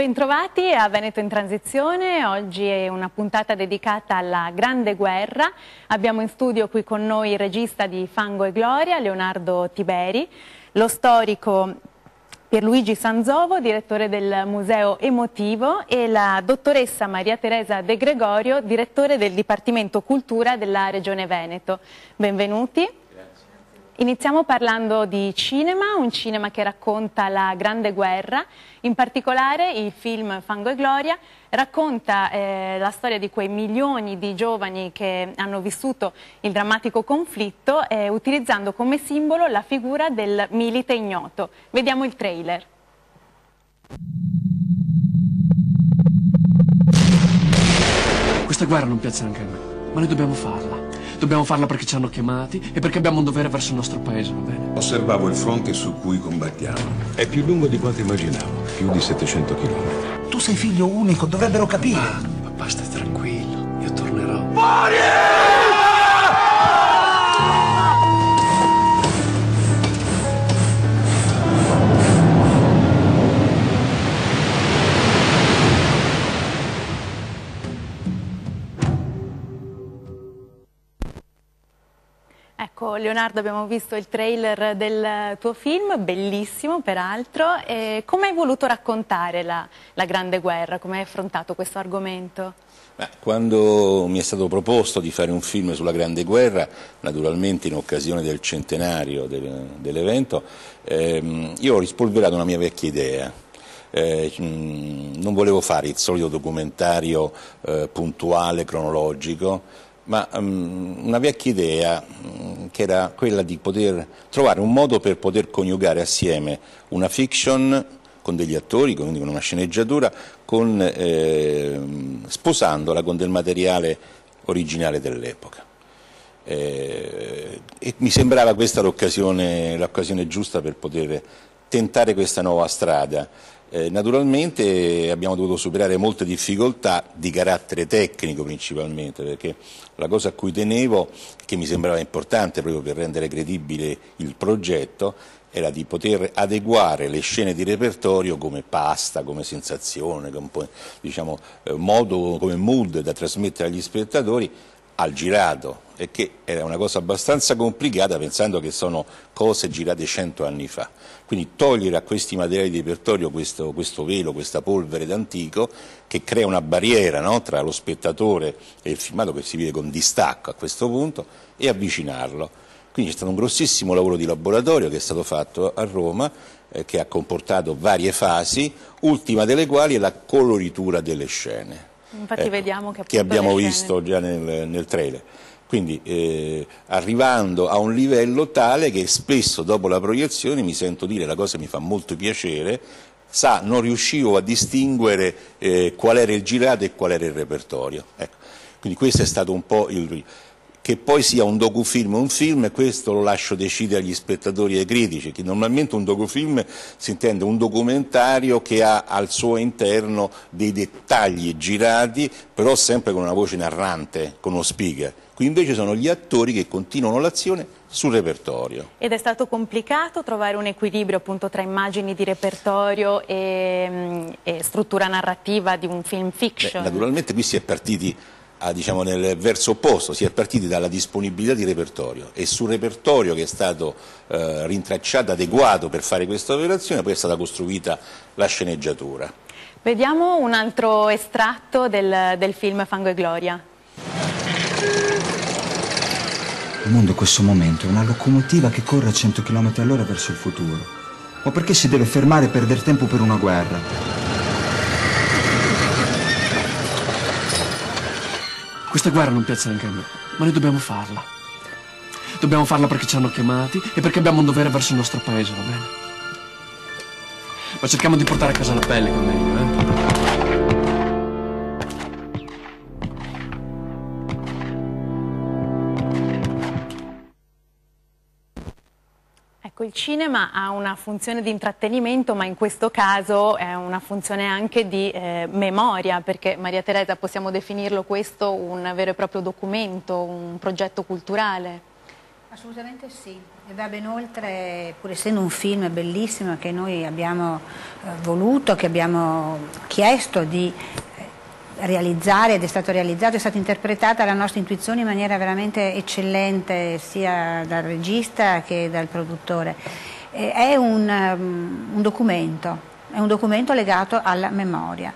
Bentrovati a Veneto in Transizione. Oggi è una puntata dedicata alla Grande Guerra. Abbiamo in studio qui con noi il regista di Fango e Gloria, Leonardo Tiberi, lo storico Pierluigi Sanzovo, direttore del Museo Emotivo, e la dottoressa Maria Teresa De Gregorio, direttore del Dipartimento Cultura della Regione Veneto. Benvenuti. Iniziamo parlando di cinema, un cinema che racconta la Grande Guerra. In particolare il film Fango e Gloria racconta la storia di quei milioni di giovani che hanno vissuto il drammatico conflitto utilizzando come simbolo la figura del milite ignoto. Vediamo il trailer. Questa guerra non piace neanche a me, ma noi dobbiamo farla. Dobbiamo farla perché ci hanno chiamati e perché abbiamo un dovere verso il nostro paese, va bene? Osservavo il fronte su cui combattiamo. È più lungo di quanto immaginavo, più di 700 chilometri. Tu sei figlio unico, dovrebbero capire. Papà, stai tranquillo, io tornerò. Fuori! Ecco, Leonardo, abbiamo visto il trailer del tuo film, bellissimo peraltro. Come hai voluto raccontare la Grande Guerra? Come hai affrontato questo argomento? Quando mi è stato proposto di fare un film sulla Grande Guerra, naturalmente in occasione del centenario dell'evento, io ho rispolverato una mia vecchia idea. Non volevo fare il solito documentario puntuale, cronologico, ma una vecchia idea che era quella di poter trovare un modo per poter coniugare assieme una fiction con degli attori, quindi con una sceneggiatura, sposandola con del materiale originale dell'epoca. E mi sembrava questa l'occasione giusta per poter tentare questa nuova strada. Naturalmente abbiamo dovuto superare molte difficoltà di carattere tecnico principalmente, perché la cosa a cui tenevo, che mi sembrava importante proprio per rendere credibile il progetto, era di poter adeguare le scene di repertorio come pasta, come sensazione, come, diciamo, modo, come mood da trasmettere agli spettatori al girato, e che era una cosa abbastanza complicata pensando che sono cose girate 100 anni fa. Quindi togliere a questi materiali di repertorio questo velo, questa polvere d'antico che crea una barriera, no, tra lo spettatore e il filmato, che si vede con distacco a questo punto, e avvicinarlo. Quindi c'è stato un grossissimo lavoro di laboratorio che è stato fatto a Roma, che ha comportato varie fasi, ultima delle quali è la coloritura delle scene. Infatti vediamo che abbiamo visto già nel trailer. Quindi arrivando a un livello tale che spesso dopo la proiezione mi sento dire, la cosa mi fa molto piacere, non riuscivo a distinguere qual era il girato e qual era il repertorio. Ecco. Quindi questo è stato un po' il... Che poi sia un docufilm o un film, questo lo lascio decidere agli spettatori e ai critici, che normalmente un docufilm si intende un documentario che ha al suo interno dei dettagli girati, però sempre con una voce narrante, con uno speaker. Qui invece sono gli attori che continuano l'azione sul repertorio. Ed è stato complicato trovare un equilibrio appunto tra immagini di repertorio e struttura narrativa di un film fiction? Naturalmente qui si è partiti diciamo nel verso opposto, si è partiti dalla disponibilità di repertorio, e sul repertorio che è stato rintracciato, adeguato per fare questa operazione, poi è stata costruita la sceneggiatura. Vediamo un altro estratto del film Fango e Gloria. Il mondo in questo momento è una locomotiva che corre a 100 km all'ora verso il futuro. Ma perché si deve fermare e perdere tempo per una guerra? Questa guerra non piace neanche a me, ma noi dobbiamo farla. Dobbiamo farla perché ci hanno chiamati e perché abbiamo un dovere verso il nostro paese, va bene? Ma cerchiamo di portare a casa la pelle, che è meglio, Ecco, il cinema ha una funzione di intrattenimento, ma in questo caso è una funzione anche di memoria, perché Maria Teresa, possiamo definirlo questo un vero e proprio documento, un progetto culturale? Assolutamente sì, e va ben oltre, pur essendo un film bellissimo che noi abbiamo voluto, che abbiamo chiesto di realizzare, ed è stato realizzato, è stata interpretata la nostra intuizione in maniera veramente eccellente sia dal regista che dal produttore. È un documento legato alla memoria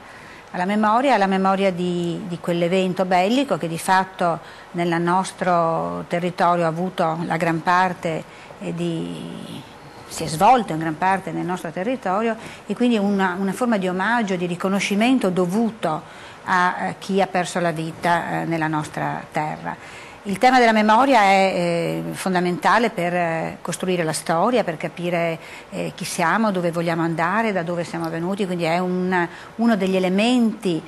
di quell'evento bellico che di fatto nel nostro territorio ha avuto la gran parte si è svolto in gran parte nel nostro territorio, e quindi una forma di omaggio, di riconoscimento dovuto a chi ha perso la vita nella nostra terra. Il tema della memoria è fondamentale per costruire la storia, per capire chi siamo, dove vogliamo andare, da dove siamo venuti, quindi è uno degli elementi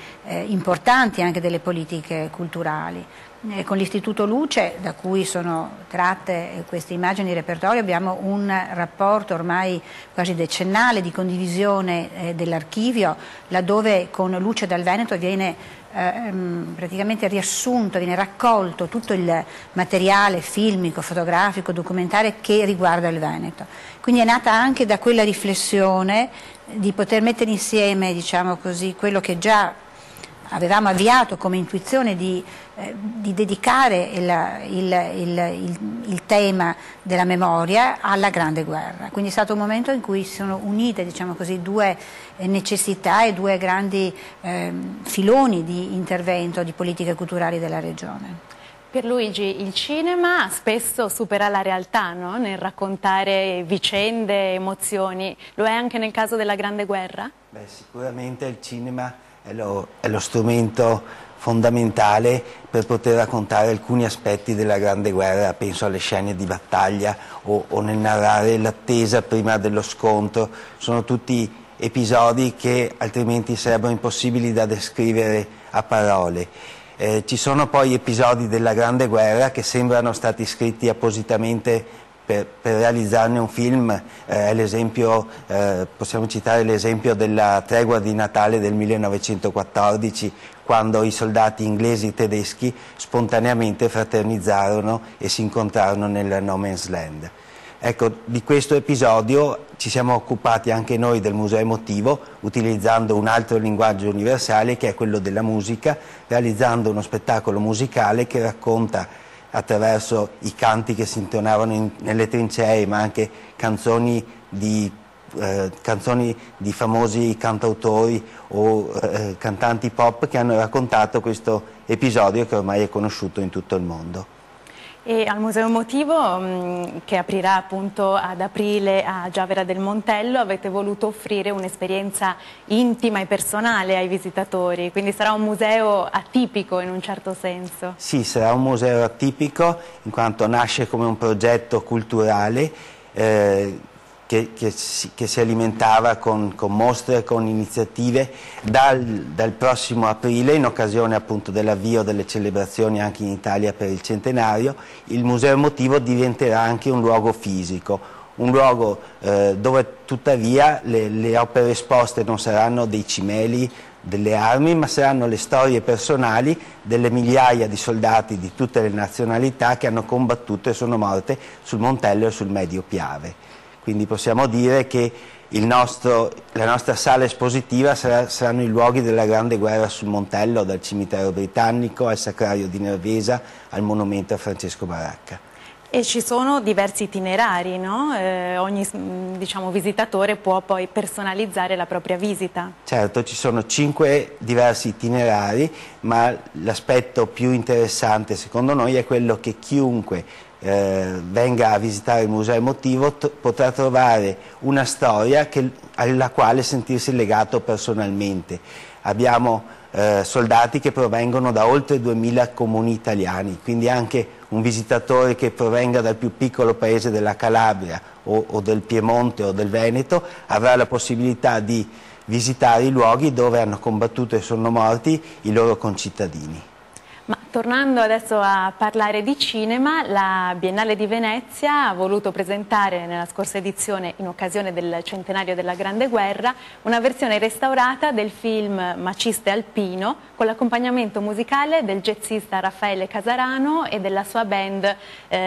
importanti anche delle politiche culturali. Con l'Istituto Luce, da cui sono tratte queste immagini di repertorio, abbiamo un rapporto ormai quasi decennale di condivisione dell'archivio, laddove con Luce dal Veneto viene praticamente riassunto, viene raccolto tutto il materiale filmico, fotografico, documentario che riguarda il Veneto. Quindi è nata anche da quella riflessione di poter mettere insieme, diciamo così, quello che già avevamo avviato come intuizione di dedicare il tema della memoria alla Grande Guerra. Quindi è stato un momento in cui si sono unite, diciamo così, due necessità e due grandi filoni di intervento di politiche culturali della regione. Pierluigi, il cinema spesso supera la realtà, no? Nel raccontare vicende, emozioni. Lo è anche nel caso della Grande Guerra? Beh, sicuramente il cinema è lo strumento fondamentale per poter raccontare alcuni aspetti della Grande Guerra, penso alle scene di battaglia o nel narrare l'attesa prima dello scontro. Sono tutti episodi che altrimenti sarebbero impossibili da descrivere a parole. Ci sono poi episodi della Grande Guerra che sembrano stati scritti appositamente per realizzarne un film. Possiamo citare l'esempio della tregua di Natale del 1914, quando i soldati inglesi e tedeschi spontaneamente fraternizzarono e si incontrarono nel No Man's Land. Ecco, di questo episodio ci siamo occupati anche noi del Museo Emotivo, utilizzando un altro linguaggio universale che è quello della musica, realizzando uno spettacolo musicale che racconta, attraverso i canti che si intonavano nelle trincee, ma anche canzoni di famosi cantautori o cantanti pop che hanno raccontato questo episodio che ormai è conosciuto in tutto il mondo. E al Museo Emotivo, che aprirà appunto ad aprile a Giavera del Montello, avete voluto offrire un'esperienza intima e personale ai visitatori, quindi sarà un museo atipico in un certo senso. Sì, sarà un museo atipico in quanto nasce come un progetto culturale che si alimentava con mostre, con iniziative. Dal prossimo aprile, in occasione appunto dell'avvio delle celebrazioni anche in Italia per il centenario, il Museo Emotivo diventerà anche un luogo fisico, un luogo dove tuttavia le opere esposte non saranno dei cimeli, delle armi, ma saranno le storie personali delle migliaia di soldati di tutte le nazionalità che hanno combattuto e sono morte sul Montello e sul Medio Piave. Quindi possiamo dire che la nostra sala espositiva saranno i luoghi della Grande Guerra sul Montello, dal cimitero britannico al Sacrario di Nervesa al monumento a Francesco Baracca. E ci sono diversi itinerari, no? Ogni visitatore può poi personalizzare la propria visita. Certo, ci sono 5 diversi itinerari, ma l'aspetto più interessante secondo noi è quello che chiunque venga a visitare il Museo Emotivo potrà trovare una storia alla quale sentirsi legato personalmente. Abbiamo soldati che provengono da oltre 2000 comuni italiani, quindi anche un visitatore che provenga dal più piccolo paese della Calabria o del Piemonte o del Veneto avrà la possibilità di visitare i luoghi dove hanno combattuto e sono morti i loro concittadini. Ma tornando adesso a parlare di cinema, la Biennale di Venezia ha voluto presentare nella scorsa edizione, in occasione del centenario della Grande Guerra, una versione restaurata del film Maciste Alpino con l'accompagnamento musicale del jazzista Raffaele Casarano e della sua band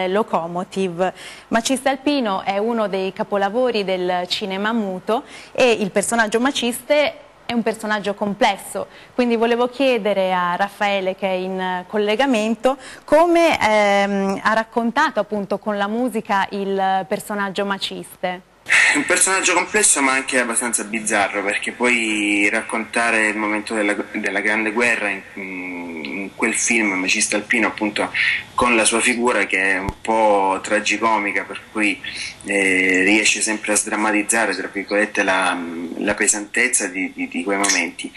Locomotive. Maciste Alpino è uno dei capolavori del cinema muto e il personaggio Maciste è un personaggio complesso, quindi volevo chiedere a Raffaele, che è in collegamento, come ha raccontato appunto con la musica il personaggio Maciste. Un personaggio complesso ma anche abbastanza bizzarro, perché poi raccontare il momento della Grande Guerra in quel film Maciste Alpino, appunto, con la sua figura che è un po' tragicomica, per cui riesce sempre a sdrammatizzare, tra virgolette, la pesantezza di quei momenti,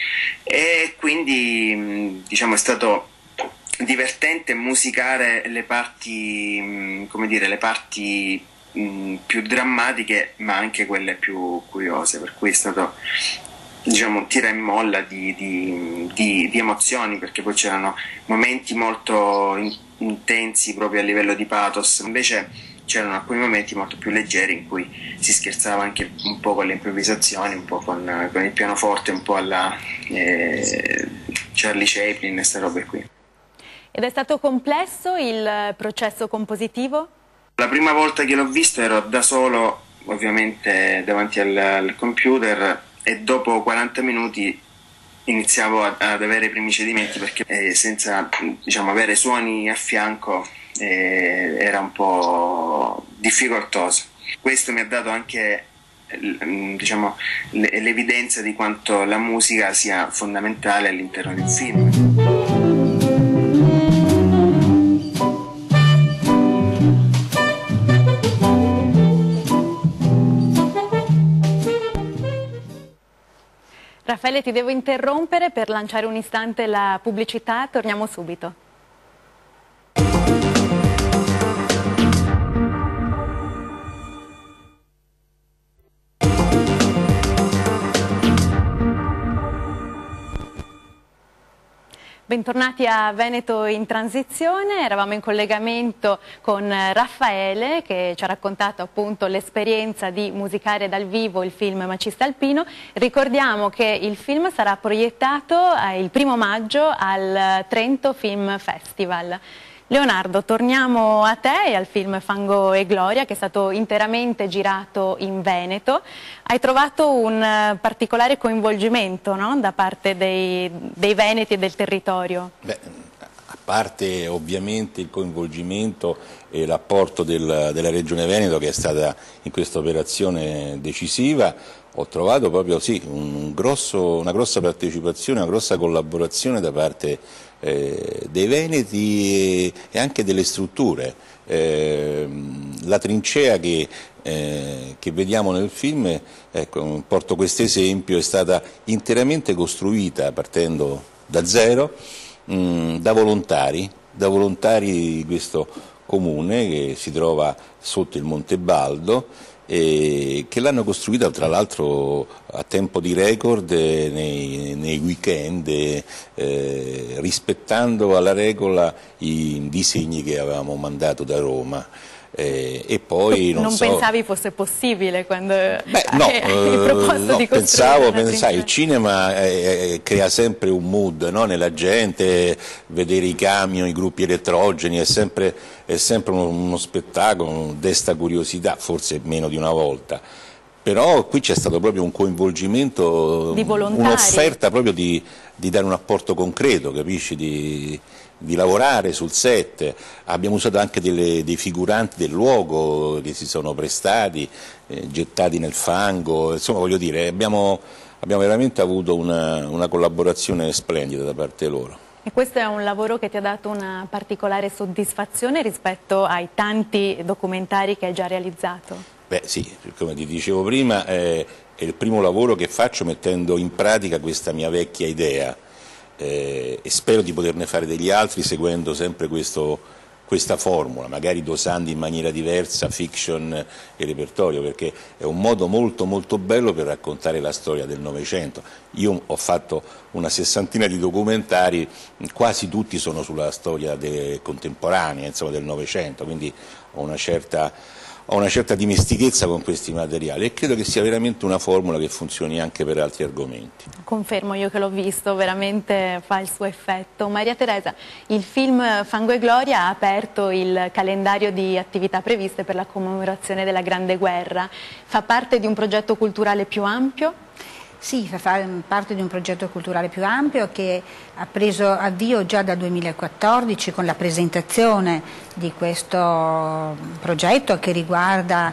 e quindi diciamo è stato divertente musicare le parti, come dire, le parti più drammatiche ma anche quelle più curiose, per cui è stato, diciamo, un tira e molla di emozioni, perché poi c'erano momenti molto intensi proprio a livello di pathos, invece c'erano alcuni momenti molto più leggeri in cui si scherzava anche un po' con le improvvisazioni, un po' con il pianoforte, un po' alla Charlie Chaplin e queste robe qui. Ed è stato complesso il processo compositivo? La prima volta che l'ho visto ero da solo, ovviamente, davanti al computer, e dopo 40 minuti iniziavo ad avere i primi cedimenti, perché senza, diciamo, avere suoni a fianco era un po' difficoltoso. Questo mi ha dato anche, diciamo, l'evidenza di quanto la musica sia fondamentale all'interno di un film. Raffaele, ti devo interrompere per lanciare un istante la pubblicità, torniamo subito. Bentornati a Veneto in Transizione, eravamo in collegamento con Raffaele che ci ha raccontato appunto l'esperienza di musicare dal vivo il film Maciste Alpino. Ricordiamo che il film sarà proiettato il 1° maggio al Trento Film Festival. Leonardo, torniamo a te e al film Fango e Gloria, che è stato interamente girato in Veneto. Hai trovato un particolare coinvolgimento, no? Da parte dei veneti e del territorio? Beh, a parte ovviamente il coinvolgimento e l'apporto della Regione Veneto, che è stata in questa operazione decisiva, ho trovato proprio sì, una grossa partecipazione, una grossa collaborazione da parte dei veneti e anche delle strutture. La trincea che vediamo nel film, ecco, porto questo esempio, è stata interamente costruita partendo da zero da volontari di questo comune che si trova sotto il Monte Baldo, che l'hanno costruita tra l'altro a tempo di record nei weekend, rispettando alla regola i disegni che avevamo mandato da Roma. E poi non pensavi fosse possibile quando hai proposto di costruire pensavo, il cinema crea sempre un mood, no? Nella gente, vedere i camion, i gruppi elettrogeni è sempre uno spettacolo, desta curiosità, forse meno di una volta. Però qui c'è stato proprio un coinvolgimento, un'offerta proprio di dare un apporto concreto, capisci? Di lavorare sul set. Abbiamo usato anche dei figuranti del luogo che si sono prestati, gettati nel fango, insomma, voglio dire, abbiamo veramente avuto una collaborazione splendida da parte loro. E questo è un lavoro che ti ha dato una particolare soddisfazione rispetto ai tanti documentari che hai già realizzato? Beh sì, come ti dicevo prima, è il primo lavoro che faccio mettendo in pratica questa mia vecchia idea. E spero di poterne fare degli altri seguendo sempre questo questa formula, magari dosando in maniera diversa fiction e repertorio, perché è un modo molto molto bello per raccontare la storia del Novecento. Io ho fatto una 60ina di documentari, quasi tutti sono sulla storia contemporanea, insomma, del Novecento, quindi ho una certa dimestichezza con questi materiali e credo che sia veramente una formula che funzioni anche per altri argomenti. Confermo, io che l'ho visto, veramente fa il suo effetto. Maria Teresa, il film Fango e Gloria ha aperto il calendario di attività previste per la commemorazione della Grande Guerra. Fa parte di un progetto culturale più ampio? Sì, fa parte di un progetto culturale più ampio che ha preso avvio già dal 2014 con la presentazione di questo progetto che riguarda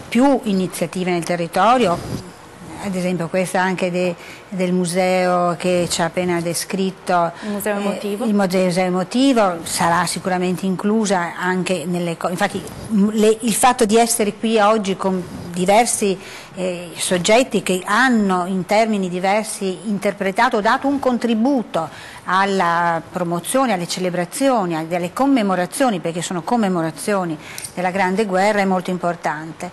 più iniziative nel territorio. Ad esempio questa anche del museo che ci ha appena descritto, il museo emotivo. Il museo emotivo sarà sicuramente inclusa anche nelle cose. Infatti il fatto di essere qui oggi con diversi soggetti che hanno in termini diversi interpretato, dato un contributo alla promozione, alle celebrazioni, alle commemorazioni, perché sono commemorazioni della Grande Guerra, è molto importante.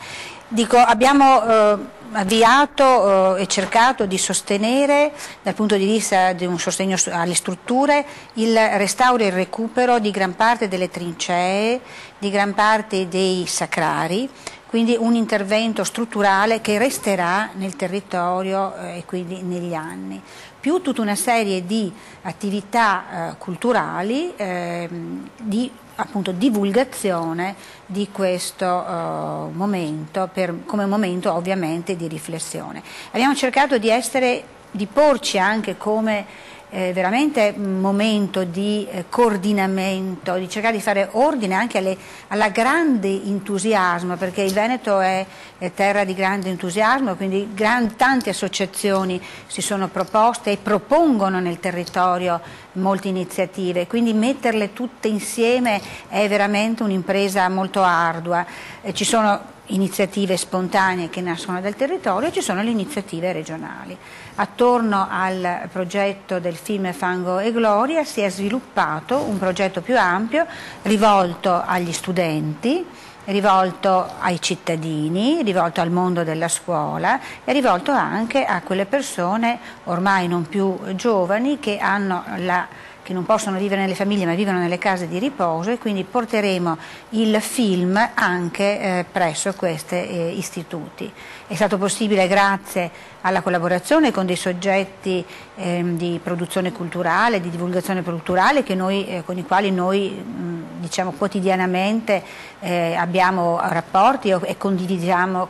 Dico, abbiamo avviato e cercato di sostenere dal punto di vista di un sostegno alle strutture il restauro e il recupero di gran parte delle trincee, di gran parte dei sacrari, quindi un intervento strutturale che resterà nel territorio e quindi negli anni, più tutta una serie di attività culturali di appunto divulgazione di questo momento, come momento ovviamente di riflessione. Abbiamo cercato di porci anche come veramente un momento di coordinamento, di cercare di fare ordine anche alla grande entusiasmo, perché il Veneto è terra di grande entusiasmo, quindi tante associazioni si sono proposte e propongono nel territorio molte iniziative, quindi metterle tutte insieme è veramente un'impresa molto ardua. Ci sono iniziative spontanee che nascono dal territorio e ci sono le iniziative regionali. Attorno al progetto del film Fango e Gloria si è sviluppato un progetto più ampio rivolto agli studenti, rivolto ai cittadini, rivolto al mondo della scuola e rivolto anche a quelle persone ormai non più giovani che non possono vivere nelle famiglie ma vivono nelle case di riposo, e quindi porteremo il film anche presso questi istituti. È stato possibile grazie alla collaborazione con dei soggetti di produzione culturale, di divulgazione culturale con i quali noi diciamo quotidianamente abbiamo rapporti e condividiamo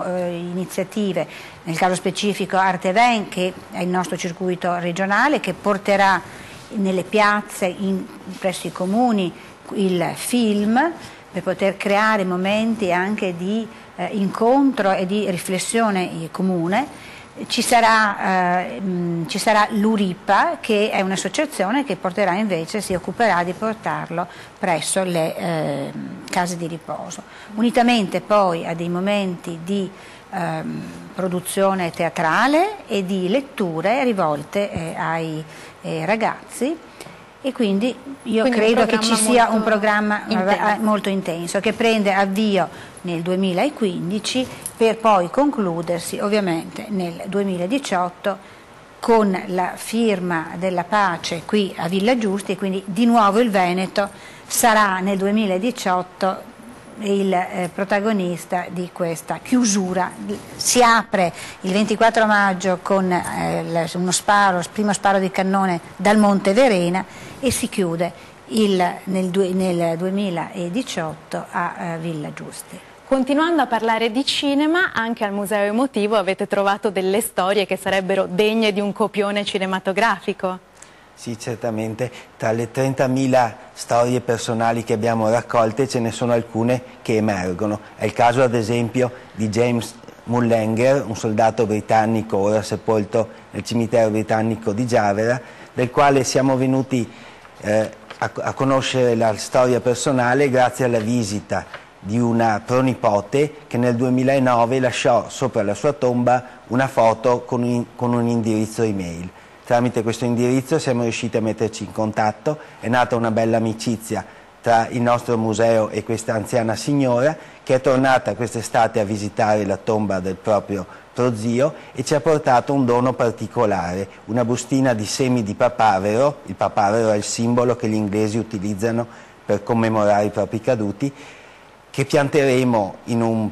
iniziative. Nel caso specifico Arte Ven, che è il nostro circuito regionale, che porterà nelle piazze presso i comuni il film per poter creare momenti anche di incontro e di riflessione comune. Ci sarà l'URIPA, che è un'associazione che si occuperà di portarlo presso le case di riposo, unitamente poi a dei momenti di produzione teatrale e di letture rivolte ai ragazzi, e quindi credo che ci sia un programma molto intenso che prende avvio nel 2015 per poi concludersi ovviamente nel 2018 con la firma della pace qui a Villa Giusti, e quindi di nuovo il Veneto sarà nel 2018 il protagonista di questa chiusura. Si apre il 24 maggio con il primo sparo di cannone dal Monte Verena e si chiude nel 2018 a Villa Giusti. Continuando a parlare di cinema, anche al Museo Emotivo avete trovato delle storie che sarebbero degne di un copione cinematografico. Sì, certamente. Tra le 30.000 storie personali che abbiamo raccolte ce ne sono alcune che emergono. È il caso ad esempio di James Mullenger, un soldato britannico ora sepolto nel cimitero britannico di Giavera, del quale siamo venuti a conoscere la storia personale grazie alla visita di una pronipote che nel 2009 lasciò sopra la sua tomba una foto con un indirizzo email. Tramite questo indirizzo siamo riusciti a metterci in contatto, è nata una bella amicizia tra il nostro museo e questa anziana signora che è tornata quest'estate a visitare la tomba del proprio prozio e ci ha portato un dono particolare, una bustina di semi di papavero. Il papavero è il simbolo che gli inglesi utilizzano per commemorare i propri caduti, che pianteremo in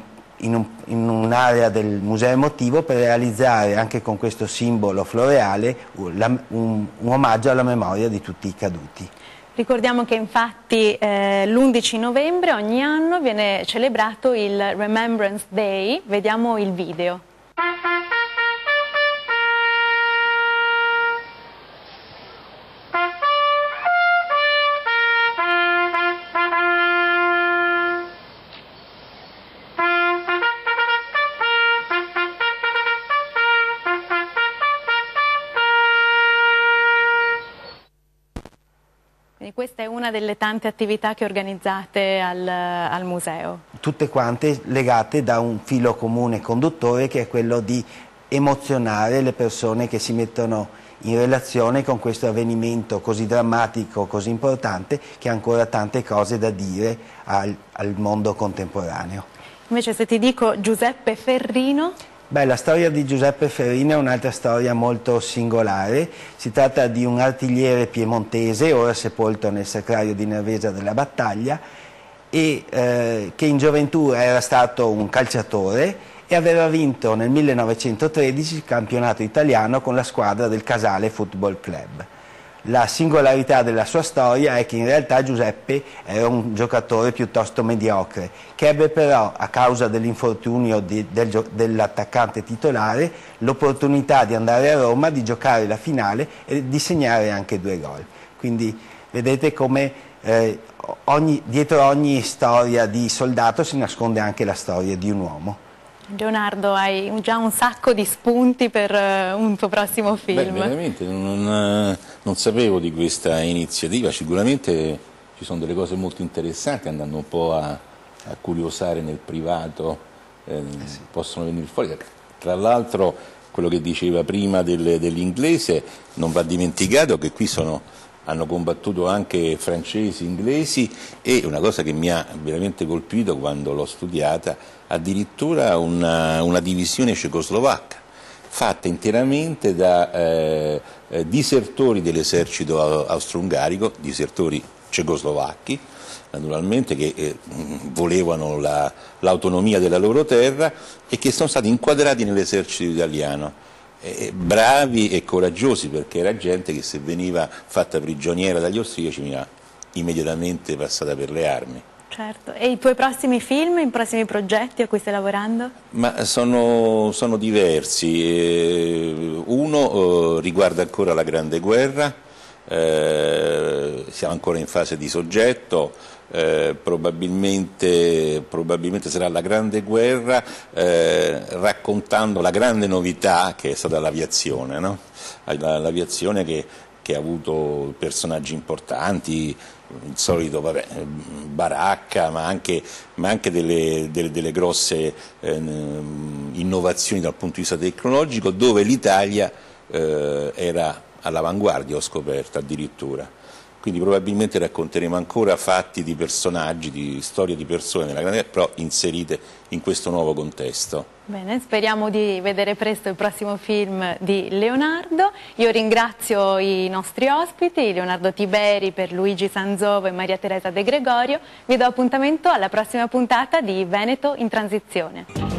un'area del museo emotivo per realizzare anche con questo simbolo floreale un omaggio alla memoria di tutti i caduti. Ricordiamo che infatti l'11 novembre ogni anno viene celebrato il Remembrance Day, vediamo il video. Quindi questa è una delle tante attività che organizzate al museo. Tutte quante legate da un filo comune conduttore che è quello di emozionare le persone che si mettono in relazione con questo avvenimento così drammatico, così importante, che ha ancora tante cose da dire al mondo contemporaneo. Invece se ti dico Giuseppe Ferrino... Beh, la storia di Giuseppe Ferrino è un'altra storia molto singolare. Si tratta di un artigliere piemontese, ora sepolto nel sacrario di Nervesa della Battaglia, e che in gioventù era stato un calciatore e aveva vinto nel 1913 il campionato italiano con la squadra del Casale Football Club. La singolarità della sua storia è che in realtà Giuseppe era un giocatore piuttosto mediocre, che ebbe però, a causa dell'infortunio dell'attaccante titolare, l'opportunità di andare a Roma, di giocare la finale e di segnare anche 2 gol. Quindi vedete come dietro ogni storia di soldato si nasconde anche la storia di un uomo. Leonardo, hai già un sacco di spunti per un tuo prossimo film. Beh, veramente non sapevo di questa iniziativa, sicuramente ci sono delle cose molto interessanti, andando un po' a curiosare nel privato, sì, possono venire fuori. Tra l'altro quello che diceva prima dell'inglese, non va dimenticato che qui hanno combattuto anche francesi, inglesi, e una cosa che mi ha veramente colpito quando l'ho studiata, addirittura una divisione cecoslovacca fatta interamente da disertori dell'esercito austro-ungarico, disertori cecoslovacchi naturalmente, che volevano l'autonomia della loro terra e che sono stati inquadrati nell'esercito italiano. Bravi e coraggiosi, perché era gente che se veniva fatta prigioniera dagli austriaci veniva immediatamente passata per le armi. Certo. E i tuoi prossimi film, i prossimi progetti a cui stai lavorando? Ma sono diversi. Uno riguarda ancora la Grande Guerra, siamo ancora in fase di soggetto. Probabilmente sarà la Grande Guerra, raccontando la grande novità che è stata l'aviazione, no? L'aviazione che ha avuto personaggi importanti, il solito Baracca, ma anche delle grosse innovazioni dal punto di vista tecnologico, dove l'Italia era all'avanguardia, ho scoperto addirittura. Quindi probabilmente racconteremo ancora fatti di personaggi, di storie di persone nella Grande Guerra, però inserite in questo nuovo contesto. Bene, speriamo di vedere presto il prossimo film di Leonardo. Io ringrazio i nostri ospiti, Leonardo Tiberi, Pierluigi Sanzovo e Maria Teresa De Gregorio. Vi do appuntamento alla prossima puntata di Veneto in Transizione.